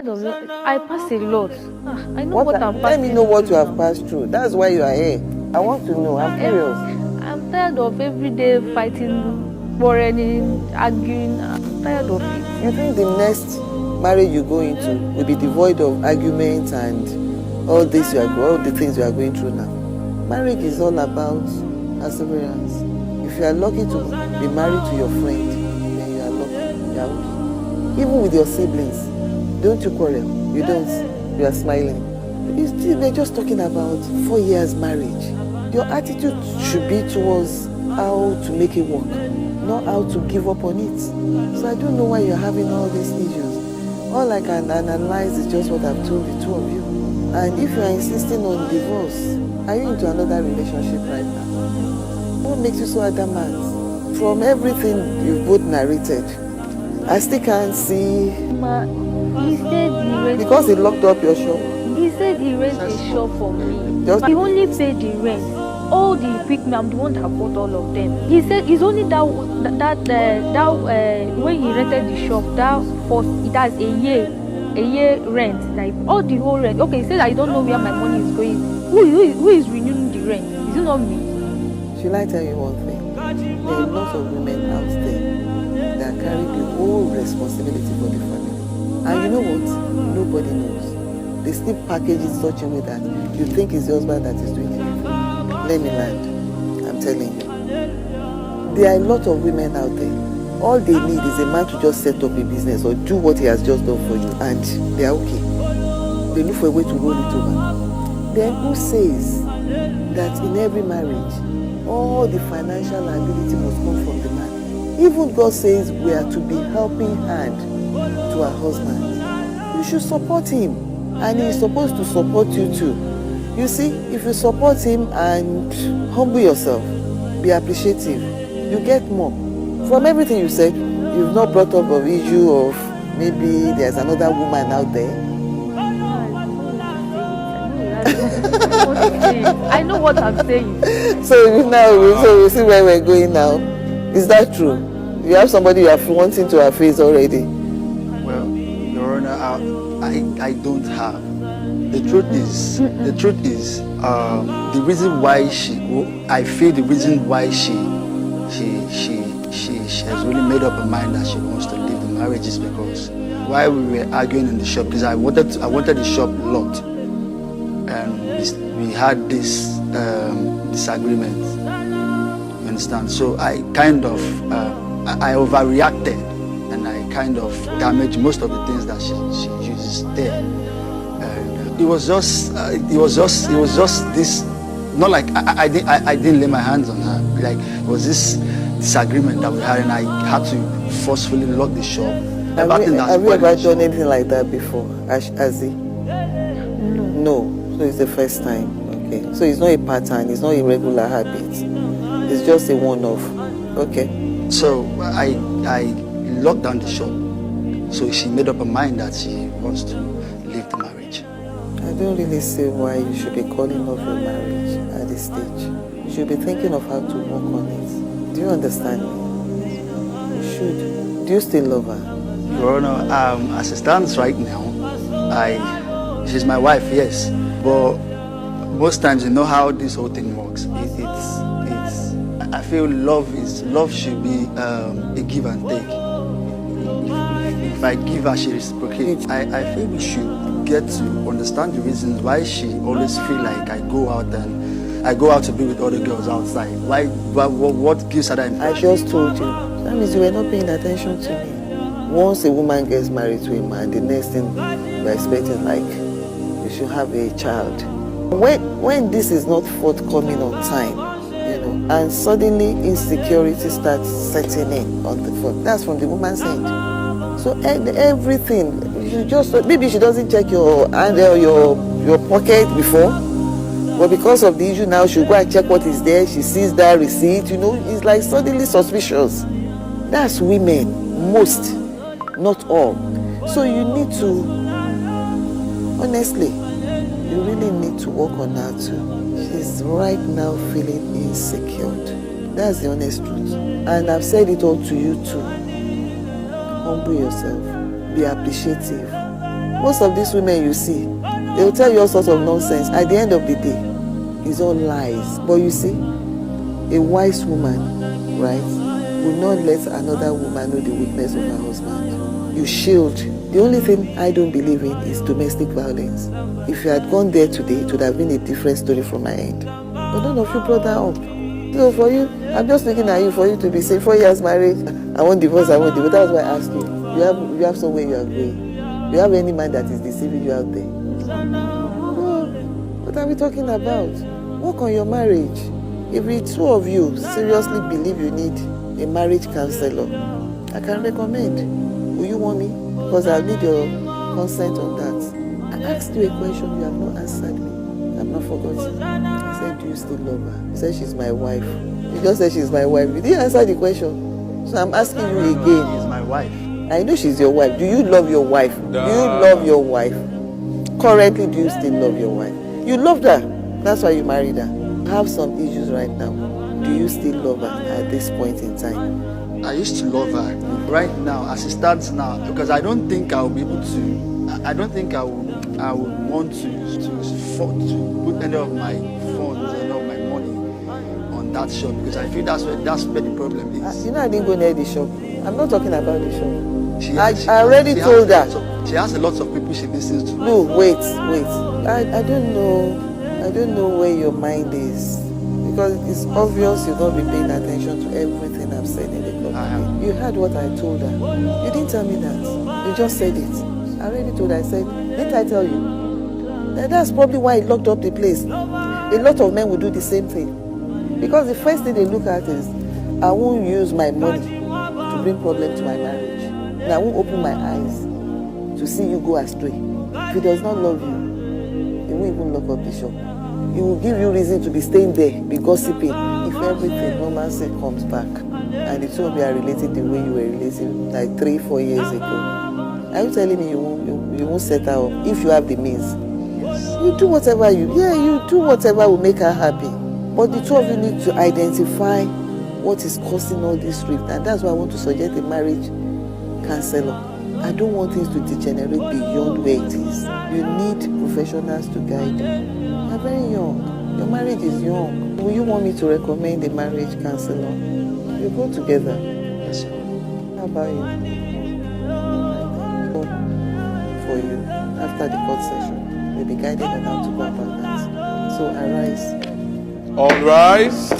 I pass a lot. I know what I'm Let passing me know what you through have now. passed through. That's why you are here. I want to know. I'm curious. I'm tired of every day fighting, quarreling, arguing. I'm tired of it. You think the next marriage you go into will be devoid of arguments and all the things you are going through now? Marriage is all about perseverance. If you are lucky to be married to your friend, then you are lucky. You are okay. Even with your siblings, don't you quarrel? You don't. You are smiling. We're just talking about 4 years marriage. Your attitude should be towards how to make it work, not how to give up on it. So I don't know why you're having all these issues. All I can analyze is just what I've told the two of you. And if you are insisting on divorce, are you into another relationship right now? What makes you so adamant? From everything you've both narrated, I still can't see. He said he rented. Because he locked up your shop. He said he rented a shop for me. He only paid the rent. All the equipment, I'm the one that bought all of them. He said it's only that when he rented the shop, that's a year rent, like all the whole rent. Okay, he said I don't know where my money is going. Who is renewing the rent? Is it not me? Should I tell you one thing? There are lots of women out there that carry the whole responsibility for the family. And you know what? Nobody knows. They still package it such a way that you think it's the husband that is doing everything. Let me land. I'm telling you. There are a lot of women out there. All they need is a man to just set up a business or do what he has just done for you and they are okay. They look for a way to roll it over. Then who says that in every marriage, all the financial liability must come from the man? Even God says we are to be helping hand to our husband. You should support him and he is supposed to support you too. You see, if you support him and humble yourself, be appreciative, you get more. From everything you said, you've not brought up an issue of maybe there's another woman out there. I know what I'm saying. So we see where we're going now. Is that true? You have somebody you are flaunting to her face already? Well, Your Honor, I don't have. The truth is, the reason why I feel the reason why she has really made up her mind that she wants to leave the marriage is because while we were arguing in the shop, because I wanted the shop locked, and we had this disagreement. You understand? So I kind of I overreacted, and I kind of damaged most of the things that she uses there. It was just this, not like I didn't lay my hands on her. Like it was this disagreement that we had, and I had to forcefully lock the shop. Have you ever done anything like that before, Azzy? No. So it's the first time. Okay. So it's not a pattern. It's not a regular habit. It's just a one-off. Okay. So I locked down the shop. So she made up her mind that she wants to leave the marriage. I don't really see why you should be calling off your marriage at this stage. You should be thinking of how to work on it. Do you understand me? You should. Do you still love her? Your Honor, as it stands right now, she's my wife, yes. But most times, you know how this whole thing works. I feel love should be a give and take. If I give her, she reciprocates. I feel we should get to understand the reasons why she always feel like I go out to be with other girls outside. What gives her that impression? I just told you. That means you were not paying attention to me. Once a woman gets married to a man, the next thing you're expecting, like, you should have a child. When this is not forthcoming on time, and suddenly insecurity starts setting in on the phone, that's from the woman's end. So everything, maybe she doesn't check your hand or your pocket before, but because of the issue now, she'll go and check what is there. She sees that receipt, it's like suddenly suspicious. That's women, most, not all. So you need to, honestly, you really need to work on her too. She's right now feeling insecure. That's the honest truth. And I've said it all to you too. Humble yourself. Be appreciative. Most of these women you see, they will tell you all sorts of nonsense. At the end of the day, it's all lies. But you see, a wise woman, right, will not let another woman know the weakness of her husband. You shield. The only thing I don't believe in is domestic violence. If you had gone there today, it would have been a different story from my end. But none of you brought that up. So for you, I'm just looking at you for you to be saying 4 years marriage, I want divorce, I want divorce. That's why I asked you. You have somewhere you are going. Do you have any man that is deceiving you out there? No. What are we talking about? Work on your marriage. If the two of you seriously believe you need a marriage counselor, I can recommend. Will you want me? Because I'll need your consent on that. I asked you a question, you have not answered me. I've not forgotten. I said, do you still love her? You said she's my wife. You just said she's my wife. You didn't answer the question. So I'm asking you again. She's my wife. I know she's your wife. Do you love your wife? Do you love your wife? Currently, do you still love your wife? You loved her. That's why you married her. You have some issues right now. Do you still love her at this point in time? I used to love her. Right now, as it stands now, because I don't think I'll be able to. I don't think I would want to put any of my funds, any of my money on that shop, because I feel that's where the problem is. You know, I didn't go near the shop. I'm not talking about the shop. I She already told her. She has a lot of people she listens to. No, wait. I don't know where your mind is. Because it's obvious you've not been paying attention to everything I've said in the club. You heard what I told her. You didn't tell me that. You just said it. I already told her. I said, didn't I tell you? That's probably why he locked up the place. A lot of men will do the same thing. Because the first thing they look at is, I won't use my money to bring problem to my marriage. And I won't open my eyes to see you go astray. If he does not love you, he won't even lock up the shop. He will give you reason to be staying there, be gossiping. If everything, normalcy comes back, and the two of you are relating the way you were relating like 3-4 years ago, are you telling me you won't set her up if you have the means? You do whatever you do whatever will make her happy. But the two of you need to identify what is causing all this rift, and that's why I want to suggest a marriage counselor. I don't want things to degenerate beyond where it is. You need professionals to guide you. You're very young. Your marriage is young. Will you want me to recommend a marriage counselor? You go together. Yes, sir. How about you? For you, after the court session, we'll be guided on how to go about that. So arise. All rise.